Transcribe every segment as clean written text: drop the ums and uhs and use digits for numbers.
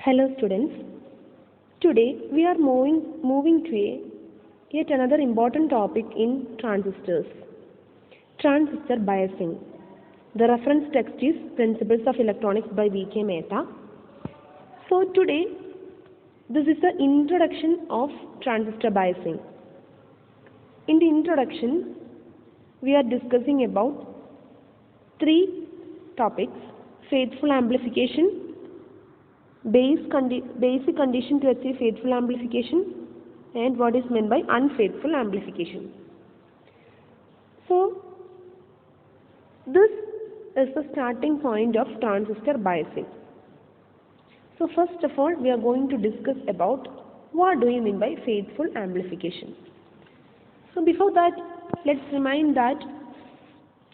Hello students. Today we are moving to yet another important topic in transistors. Transistor biasing. The reference text is Principles of Electronics by V.K. Mehta. So today this is the introduction of transistor biasing. In the introduction we are discussing about three topics: faithful amplification, basic condition to achieve faithful amplification, and what is meant by unfaithful amplification. So this is the starting point of transistor biasing. So first of all we are going to discuss about what do you mean by faithful amplification. So before that, let's remind that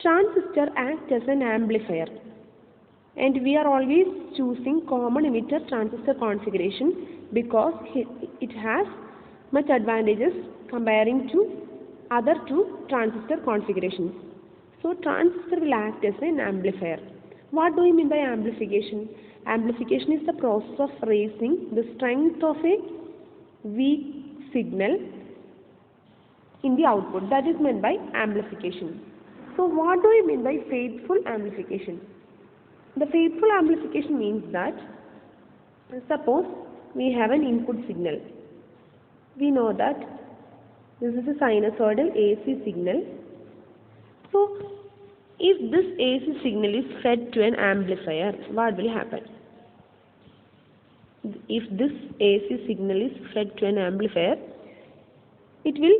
transistor acts as an amplifier, and we are always choosing common emitter transistor configuration because it has much advantages comparing to other two transistor configurations. So transistor will act as an amplifier. What do you mean by amplification? Amplification is the process of raising the strength of a weak signal in the output. That is meant by amplification. So what do you mean by faithful amplification? The faithful amplification means that suppose we have an input signal. We know that this is a sinusoidal AC signal. So if this AC signal is fed to an amplifier, what will happen? If this AC signal is fed to an amplifier, it will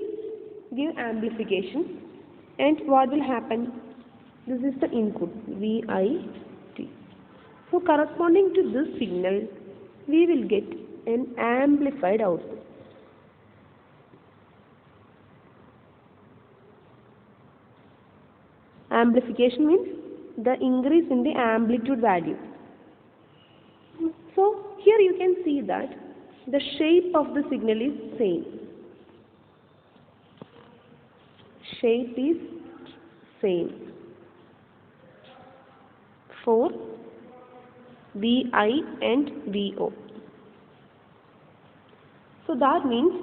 give amplification, and what will happen? This is the input VIT. So corresponding to this signal, we will get an amplified output. Amplification means the increase in the amplitude value. So here you can see that the shape of the signal is same. Shape is same for VI and VO. So that means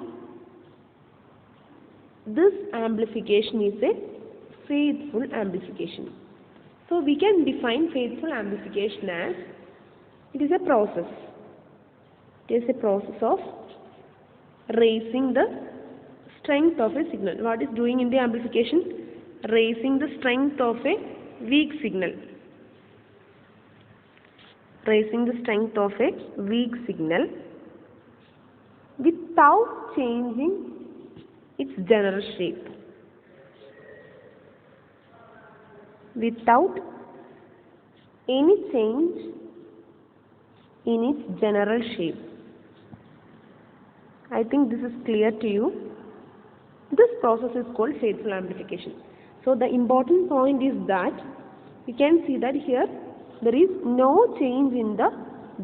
this amplification is a faithful amplification. So we can define faithful amplification as it is a process. It is a process of raising the strength of a signal. What is doing in the amplification? Raising the strength of a weak signal. Raising the strength of a weak signal without changing its general shape. Without any change in its general shape. I think this is clear to you. This process is called faithful amplification. So the important point is that you can see that here there is no change in the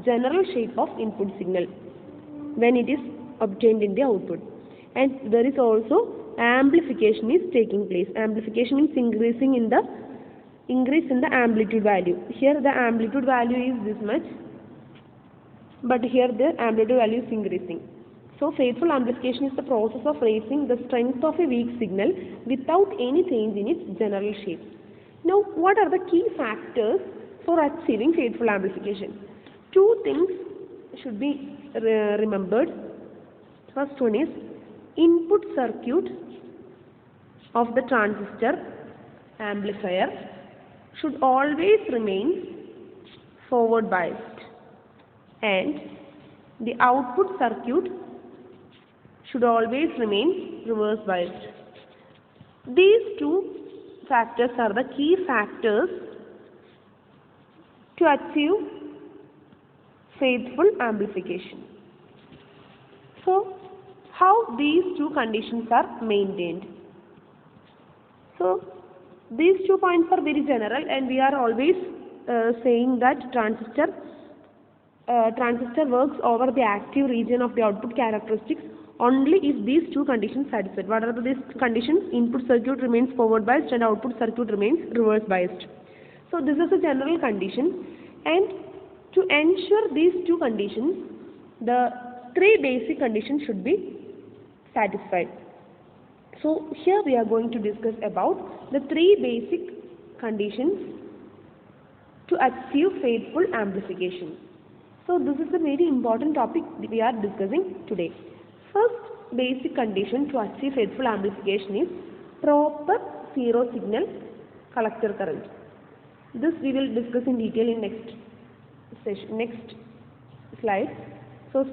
general shape of input signal when it is obtained in the output, and there is also amplification is taking place. Amplification means increase in the amplitude value. Here the amplitude value is this much, but here the amplitude value is increasing. So faithful amplification is the process of raising the strength of a weak signal without any change in its general shape. Now what are the key factors for achieving faithful amplification? Two things should be remembered. First one is input circuit of the transistor amplifier should always remain forward biased, and the output circuit should always remain reverse biased. These two factors are the key factors to achieve faithful amplification. So how these two conditions are maintained? So these 2 points are very general, and we are always saying that transistor works over the active region of the output characteristics only if these two conditions satisfied. What are these conditions? Input circuit remains forward biased and output circuit remains reverse biased. So this is a general condition, and to ensure these two conditions, the three basic conditions should be satisfied. So here we are going to discuss about the three basic conditions to achieve faithful amplification. So this is a very important topic we are discussing today. First basic condition to achieve faithful amplification is proper zero signal collector current. This we will discuss in detail in next slide. So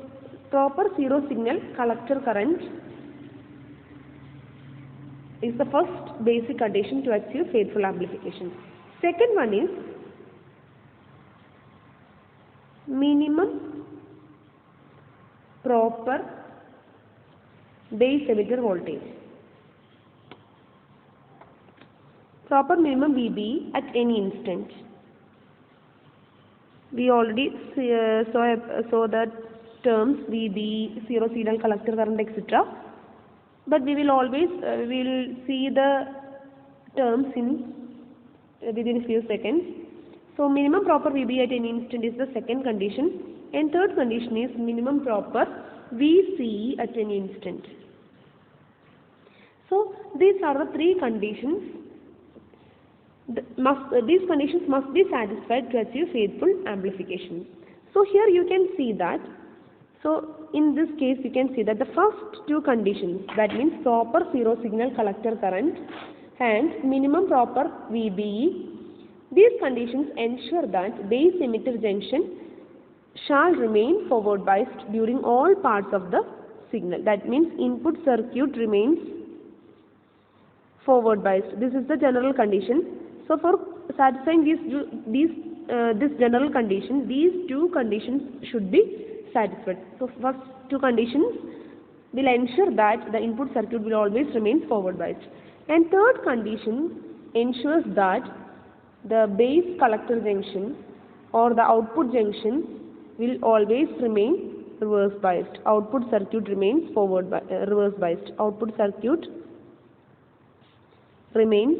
proper zero signal collector current is the first basic condition to achieve faithful amplification. Second one is minimum proper base emitter voltage. Proper minimum VB at any instant. We already saw the terms VB, zero signal collector current, etc. But we will always see the terms within a few seconds. So minimum proper VB at any instant is the second condition, and third condition is minimum proper VCE at any instant. So these are the three conditions. These conditions must be satisfied to achieve faithful amplification. So here you can see that. So in this case you can see that the first two conditions, that means proper zero signal collector current and minimum proper VBE, these conditions ensure that base emitter junction shall remain forward biased during all parts of the signal. That means input circuit remains forward biased. This is the general condition. So for satisfying this general condition, these two conditions should be satisfied. So first two conditions will ensure that the input circuit will always remain forward biased, and third condition ensures that the base collector junction or the output junction will always remain reverse biased. Output circuit remains reverse biased. Output circuit remains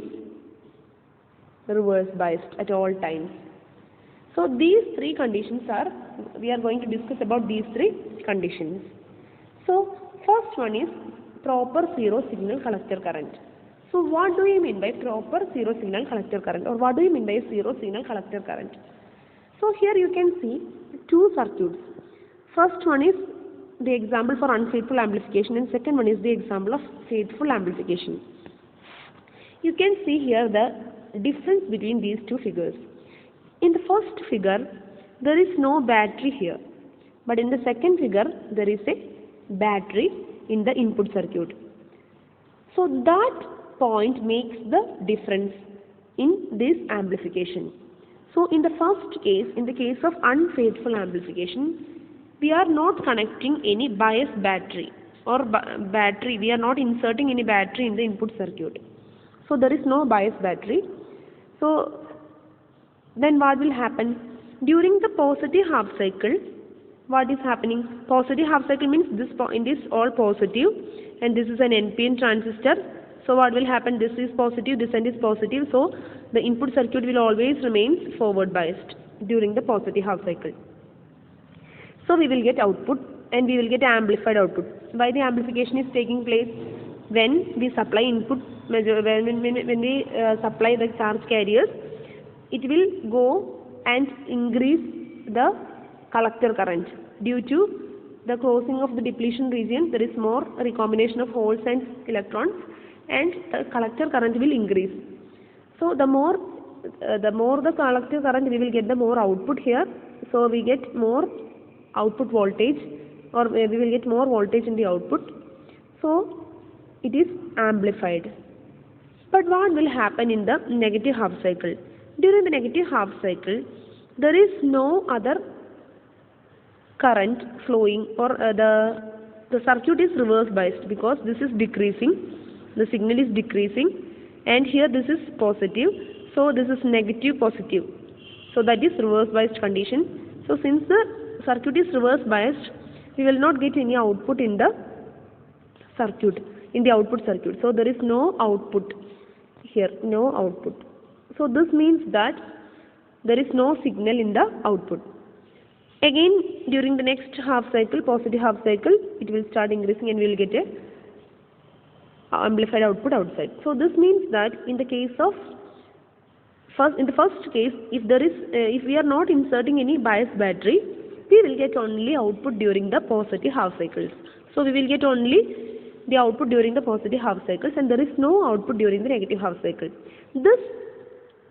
reverse biased at all times. So these three conditions we are going to discuss about these three conditions. So first one is proper zero signal collector current. So what do you mean by proper zero signal collector current, or what do you mean by zero signal collector current? So here you can see two circuits. First one is the example for unfaithful amplification, and second one is the example of faithful amplification. You can see here the difference between these two figures. In the first figure there is no battery here, but in the second figure there is a battery in the input circuit. So that point makes the difference in this amplification. So in the first case, in the case of unfaithful amplification, we are not connecting any bias battery or we are not inserting any battery in the input circuit. So there is no bias battery. So then what will happen? During the positive half cycle, what is happening? Positive half cycle means this point is all positive and this is an NPN transistor. So what will happen? This is positive, this end is positive. So the input circuit will always remain forward biased during the positive half cycle. So we will get output and we will get amplified output. Why the amplification is taking place? When we supply input, when we supply the charge carriers, it will go and increase the collector current. Due to the closing of the depletion region, there is more recombination of holes and electrons, and the collector current will increase. So the more the collector current, we will get the more output here. So we get more output voltage, or we will get more voltage in the output. So it is amplified. But what will happen in the negative half cycle? During the negative half cycle, there is no other current flowing, or the circuit is reverse biased, because this is decreasing, the signal is decreasing, and here this is positive, so this is negative positive, so that is reverse biased condition. So since the circuit is reverse biased, we will not get any output in the circuit, in the output circuit. So there is no output here, no output. So this means that there is no signal in the output. Again, during the next half cycle, positive half cycle, it will start increasing and we will get a amplified output outside. So this means that in the case of in the first case, if we are not inserting any bias battery, we will get only output during the positive half cycles. So we will get only the output during the positive half cycles, and there is no output during the negative half cycle. This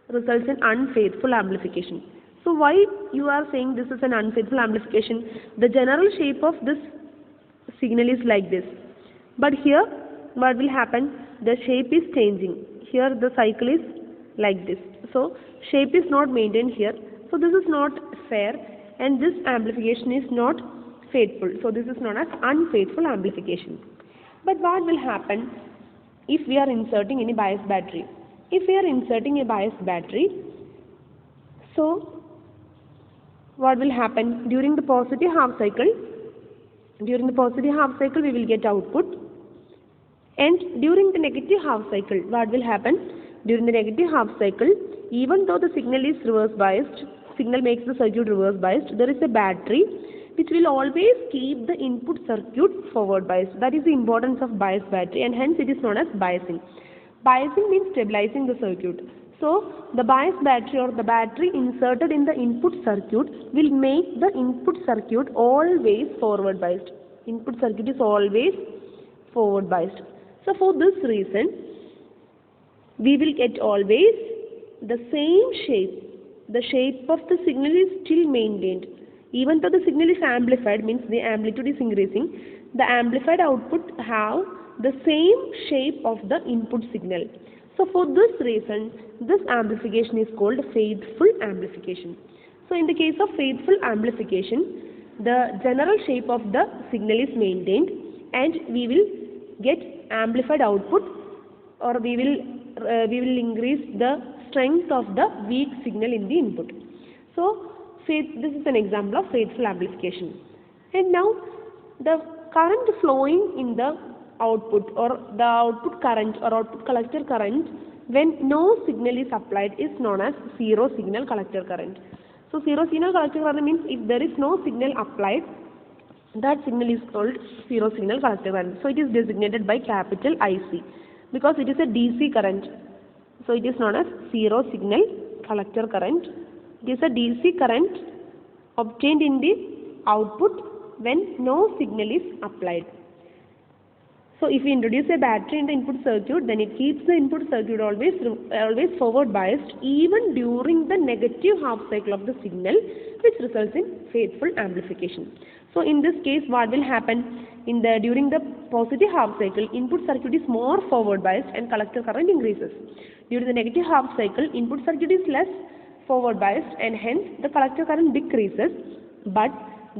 results in unfaithful amplification. So why you are saying this is an unfaithful amplification? The general shape of this signal is like this, but here what will happen? The shape is changing. Here the cycle is like this. So shape is not maintained here. So this is not fair, and this amplification is not faithful. So this is known as unfaithful amplification. But what will happen if we are inserting any bias battery? If we are inserting a bias battery, so what will happen? During the positive half cycle, we will get output. And during the negative half cycle, what will happen? During the negative half cycle, even though the signal is reverse biased, signal makes the circuit reverse biased, there is a battery which will always keep the input circuit forward biased. That is the importance of bias battery, and hence it is known as biasing. Biasing means stabilizing the circuit. So the bias battery or the battery inserted in the input circuit will make the input circuit always forward biased. Input circuit is always forward biased. So for this reason, we will get always the same shape. The shape of the signal is still maintained. Even though the signal is amplified, means the amplitude is increasing, the amplified output have the same shape of the input signal. So for this reason, this amplification is called faithful amplification. So in the case of faithful amplification, the general shape of the signal is maintained, and we will get amplified output, or we will increase the strength of the weak signal in the input. So this is an example of faithful amplification. And now the current flowing in the output, or the output current or output collector current, when no signal is applied, is known as zero signal collector current. So zero signal collector current means if there is no signal applied, that signal is called zero signal collector current. So it is designated by capital IC because it is a DC current. So it is known as zero signal collector current. It is a DC current obtained in the output when no signal is applied. So if we introduce a battery in the input circuit, then it keeps the input circuit always forward biased even during the negative half cycle of the signal, which results in faithful amplification. So in this case, what will happen? During the positive half cycle, input circuit is more forward biased and collector current increases. During the negative half cycle, input circuit is less forward biased and hence the collector current decreases, but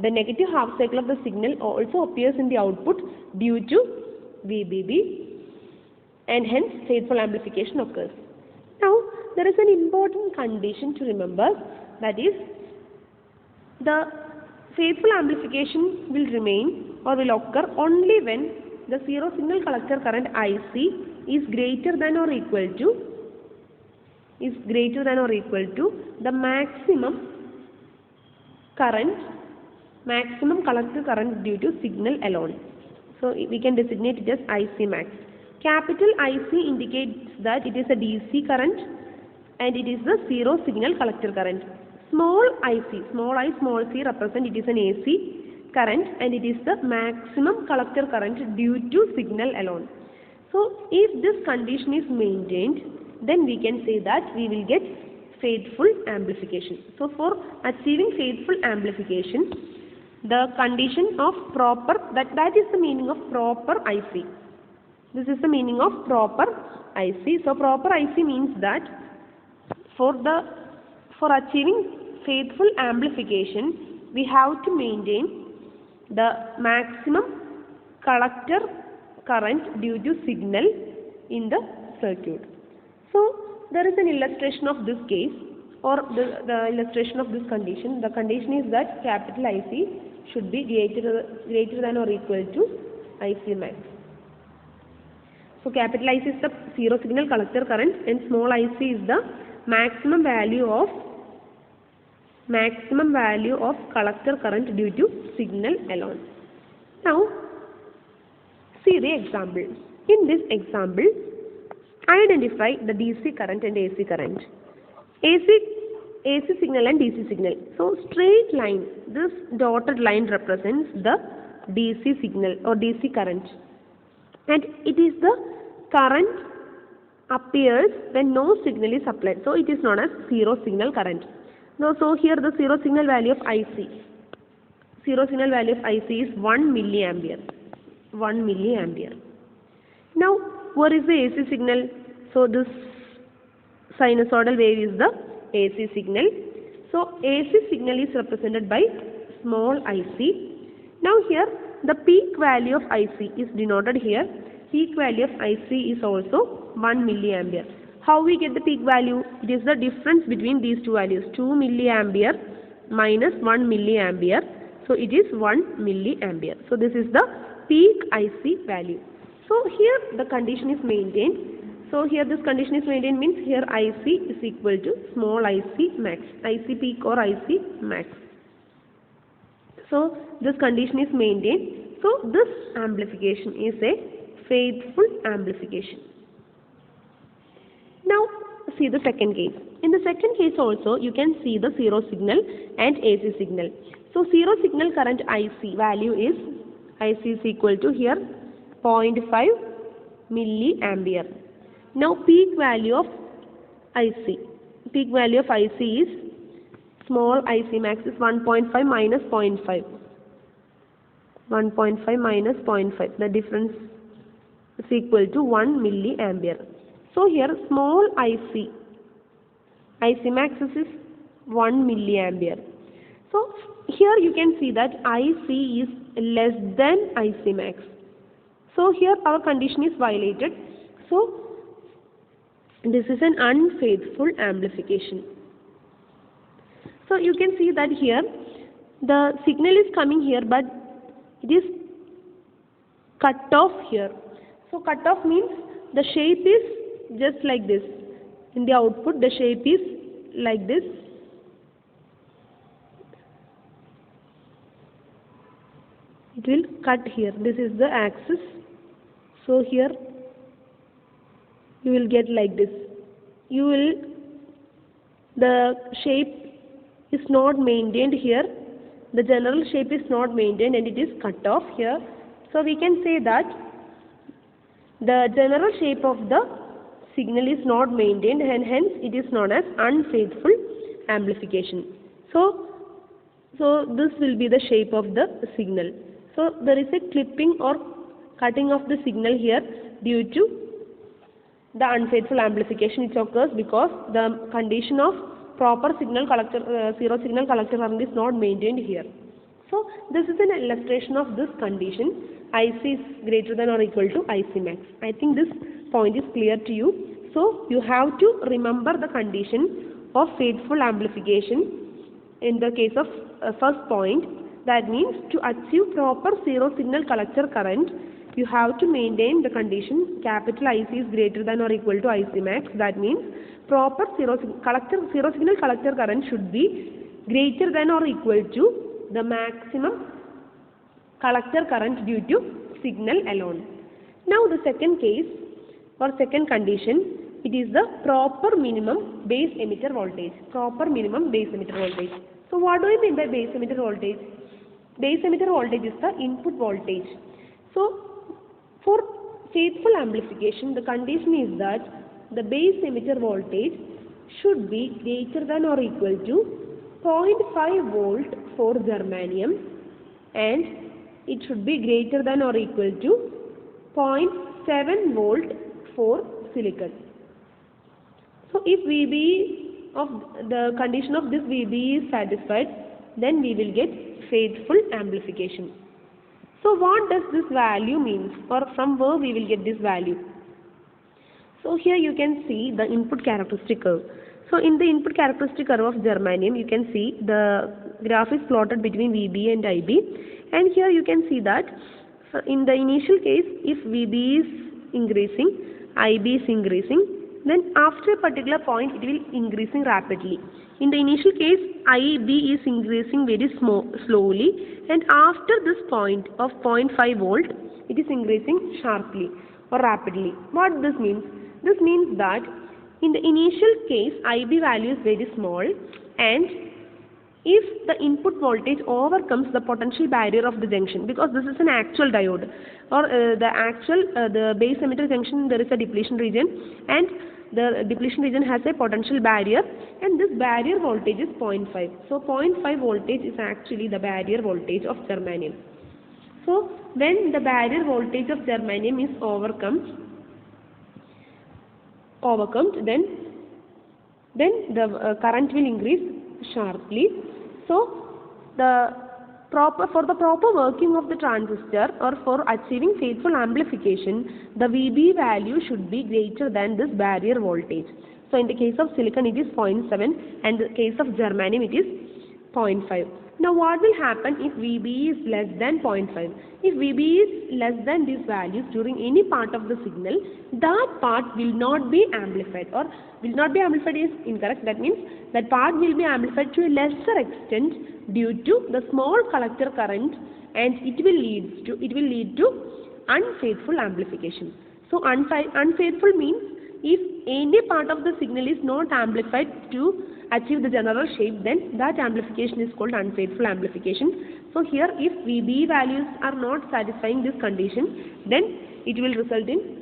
the negative half cycle of the signal also appears in the output due to VBB, and hence faithful amplification occurs. Now there is an important condition to remember, that is the faithful amplification will remain or will occur only when the zero signal collector current IC is greater than or equal to the maximum collector current due to signal alone. So we can designate it as IC max. Capital IC indicates that it is a DC current and it is the zero signal collector current. Small IC, small I, small c represent it is an AC current and it is the maximum collector current due to signal alone. So if this condition is maintained, then we can say that we will get faithful amplification. So for achieving faithful amplification, the condition of proper, that is the meaning of proper IC. This is the meaning of proper IC. So proper IC means that for achieving faithful amplification, we have to maintain the maximum collector current due to signal in the circuit. So there is an illustration of this case, or the illustration of this condition. The condition is that capital IC should be greater than or equal to IC max. So capital IC is the zero signal collector current and small IC is the maximum value of maximum value of collector current due to signal alone. Now, see the example. In this example, identify the DC current and AC current. AC signal and DC signal. So, straight line, this dotted line represents the DC signal or DC current. And it is the current appears when no signal is applied. So, it is known as zero signal current. Now, so here the zero signal value of IC. Zero signal value of IC is 1 milliampere. 1 milliampere. Now, where is the AC signal? So, this sinusoidal wave is the AC signal. So, AC signal is represented by small ic. Now, here the peak value of IC is denoted here. Peak value of IC is also 1 milliampere. How we get the peak value? It is the difference between these two values, 2 milliampere minus 1 milliampere. So, it is 1 milliampere. So, this is the peak IC value. So, here the condition is maintained. So, here this condition is maintained means here IC is equal to small ic max, IC peak or IC max. So, this condition is maintained. So, this amplification is a faithful amplification. Now, see the second case. In the second case also, you can see the zero signal and AC signal. So, zero signal current IC value is, IC is equal to here 0.5 milliampere. Now, peak value of IC. Peak value of IC is, small IC max is 1.5 minus 0.5. 1.5 minus 0.5. The difference is equal to 1 milliampere. So, here small IC max is 1 milliampere. So, here you can see that IC is less than IC max. So, here our condition is violated. So, this is an unfaithful amplification. So, you can see that here the signal is coming here, but it is cut off here. So, cut off means the shape is just like this. In the output, the shape is like this. It will cut here. This is the axis. So, here you will get like this. The shape is not maintained here. The general shape is not maintained and it is cut off here. So, we can say that the general shape of the signal is not maintained and hence it is known as unfaithful amplification. So this will be the shape of the signal. So, there is a clipping or cutting of the signal here due to the unfaithful amplification which occurs because the condition of proper signal collector, zero signal collector current is not maintained here. So, this is an illustration of this condition. IC is greater than or equal to IC max. I think this point is clear to you. So, you have to remember the condition of faithful amplification in the case of first point. That means to achieve proper zero signal collector current, you have to maintain the condition capital IC is greater than or equal to IC max. That means proper zero signal collector current should be greater than or equal to the maximum collector current due to signal alone. Now, the second case or second condition, it is the proper minimum base emitter voltage. Proper minimum base emitter voltage. So, what do I mean by base emitter voltage? Base emitter voltage is the input voltage. So, for faithful amplification, the condition is that the base emitter voltage should be greater than or equal to 0.5 volt for germanium and it should be greater than or equal to 0.7 volt for silicon. So, if VB of the condition of this VB is satisfied, then we will get faithful amplification. So, what does this value mean, or from where we will get this value? So, here you can see the input characteristic curve. So, in the input characteristic curve of germanium, you can see the graph is plotted between VB and IB, and here you can see that in the initial case, if VB is increasing, IB is increasing, then after a particular point it will increasing rapidly. In the initial case, IB is increasing very slowly, and after this point of 0.5 volt, it is increasing sharply or rapidly. What this means? This means that in the initial case, IB value is very small, and if the input voltage overcomes the potential barrier of the junction, because this is an actual diode, or the base emitter junction, there is a depletion region, and the depletion region has a potential barrier, and this barrier voltage is 0.5. So 0.5 voltage is actually the barrier voltage of germanium. So when the barrier voltage of germanium is overcome, then the current will increase sharply. So for the proper working of the transistor, or for achieving faithful amplification, the VB value should be greater than this barrier voltage. So in the case of silicon it is 0.7, and in the case of germanium it is 0.5. Now what will happen if VB is less than 0.5? If VB is less than these values during any part of the signal, that part will not be amplified, or will not be amplified is incorrect. That means that part will be amplified to a lesser extent due to the small collector current, and it will lead to unfaithful amplification. So unfaithful means if any part of the signal is not amplified to achieve the general shape, then that amplification is called unfaithful amplification. So here, if VB values are not satisfying this condition, then it will result in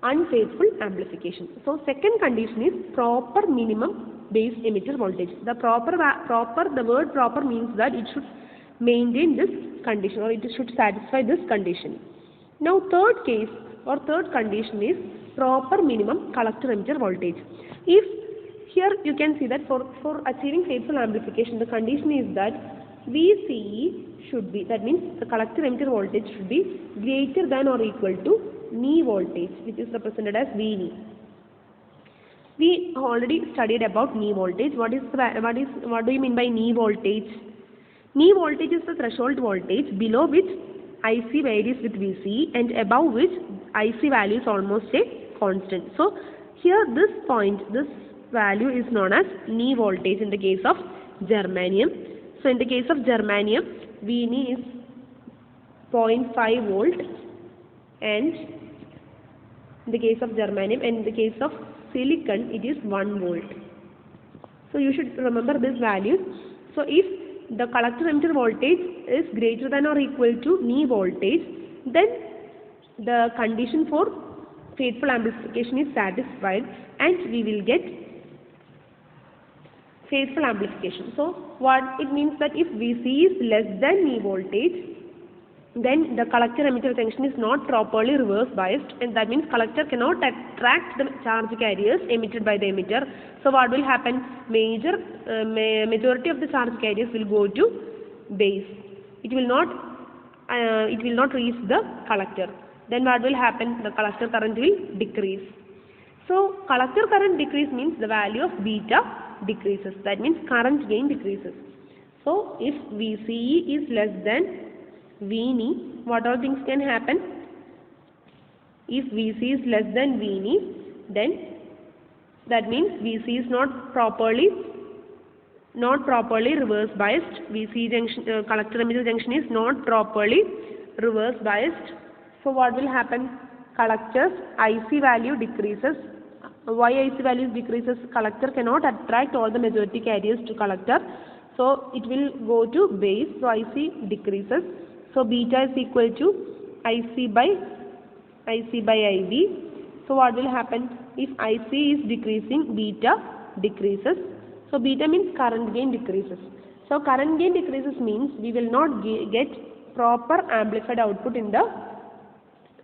unfaithful amplification. So second condition is proper minimum base emitter voltage. The word proper means that it should maintain this condition, or it should satisfy this condition. Now third case or third condition is proper minimum collector emitter voltage. If here you can see that for achieving faithful amplification, the condition is that VCE should be, that means the collector emitter voltage should be greater than or equal to knee voltage, which is represented as VNE. We already studied about knee voltage. What do you mean by knee voltage? Knee voltage is the threshold voltage below which IC varies with VCE, and above which IC value is almost a constant. So here this value is known as knee voltage in the case of germanium. So in the case of germanium, VNE is 0.5 volt, and in the case of germanium, and in the case of silicon it is 1 volt. So you should remember this value. So if the collector emitter voltage is greater than or equal to knee voltage, then the condition for faithful amplification is satisfied, and we will get faithful amplification. So what it means that if VC is less than knee voltage, then the collector emitter junction is not properly reverse biased, and that means collector cannot attract the charge carriers emitted by the emitter. So what will happen? Majority of the charge carriers will go to base. It will not reach the collector. Then what will happen? The collector current will decrease. So collector current decrease means the value of beta decreases. That means current gain decreases. So if VCE is less than VNE, what all things can happen? If VC is less than VNE, then that means VC is not properly reverse biased. VC junction, collector emitter junction is not properly reverse biased. So what will happen? Collector's IC value decreases. Why IC value decreases? Collector cannot attract all the majority carriers to collector, so it will go to base. So IC decreases. So beta is equal to IC by IB. So what will happen? If IC is decreasing, beta decreases. So beta means current gain decreases. So current gain decreases means we will not get proper amplified output in the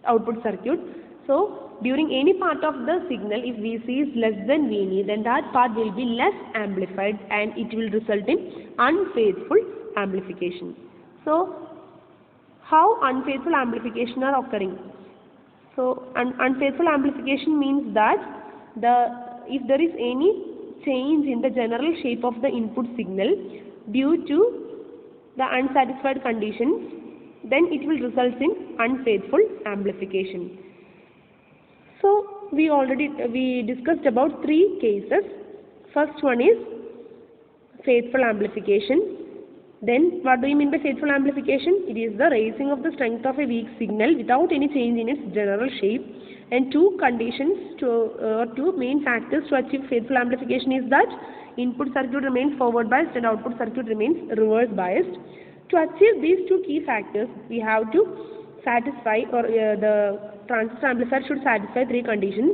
output circuit. So during any part of the signal, if VC is less than VNE, then that part will be less amplified, and it will result in unfaithful amplification. So how unfaithful amplification are occurring? So unfaithful amplification means that if there is any change in the general shape of the input signal due to the unsatisfied conditions, then it will result in unfaithful amplification. So we discussed about three cases. First one is faithful amplification. Then what do you mean by faithful amplification? It is the raising of the strength of a weak signal without any change in its general shape. And two main factors to achieve faithful amplification is that input circuit remains forward biased and output circuit remains reverse biased. To achieve these two key factors, we have to satisfy, or the transistor amplifier should satisfy three conditions.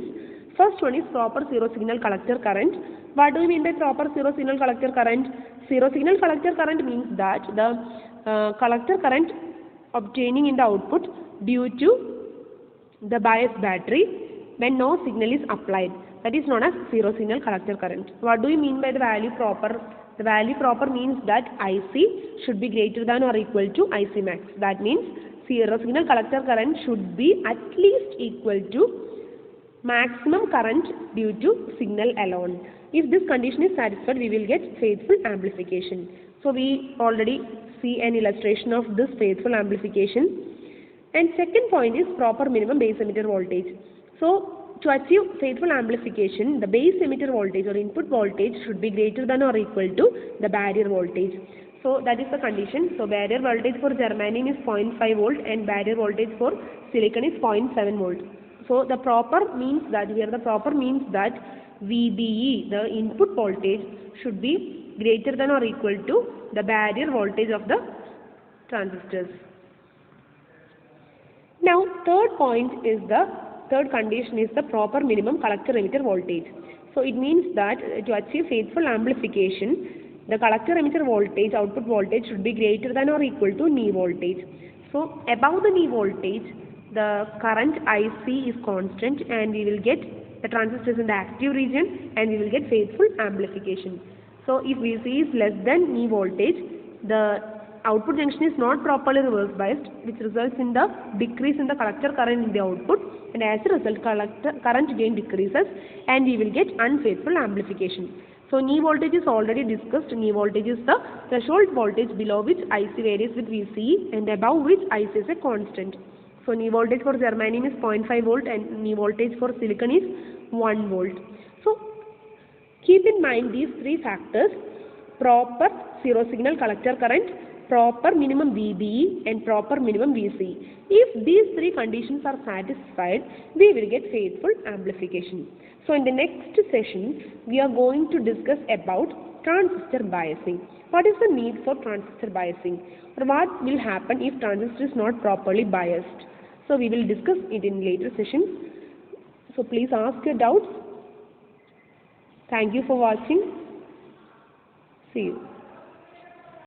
First one is proper zero signal collector current. What do you mean by proper zero signal collector current? Zero signal collector current means that the collector current obtaining in the output due to the bias battery when no signal is applied. That is known as zero signal collector current. What do you mean by the value proper? The value proper means that IC should be greater than or equal to IC max. That means zero signal collector current should be at least equal to maximum current due to signal alone. If this condition is satisfied, we will get faithful amplification. So we already see an illustration of this faithful amplification. And second point is proper minimum base emitter voltage. So to achieve faithful amplification, the base emitter voltage or input voltage should be greater than or equal to the barrier voltage. So that is the condition. So barrier voltage for germanium is 0.5 volt and barrier voltage for silicon is 0.7 volt. So the proper means that VBE, the input voltage, should be greater than or equal to the barrier voltage of the transistors. Now third condition is the proper minimum collector emitter voltage. So it means that to achieve faithful amplification, the collector emitter voltage, output voltage, should be greater than or equal to knee voltage. So above the knee voltage, the current IC is constant and we will get the transistors in the active region and we will get faithful amplification. So if VC is less than knee voltage, the output junction is not properly reverse biased, which results in the decrease in the collector current in the output, and as a result collector current gain decreases and we will get unfaithful amplification. So knee voltage is already discussed. Knee voltage is the threshold voltage below which IC varies with VCE and above which IC is a constant. So knee voltage for germanium is 0.5 volt and knee voltage for silicon is 1 volt. So keep in mind these three factors: proper zero signal collector current, proper minimum VBE and proper minimum VCE. If these three conditions are satisfied, we will get faithful amplification. So in the next session, we are going to discuss about transistor biasing. What is the need for transistor biasing, or what will happen if transistor is not properly biased? So we will discuss it in later sessions. So please ask your doubts. Thank you for watching. See you.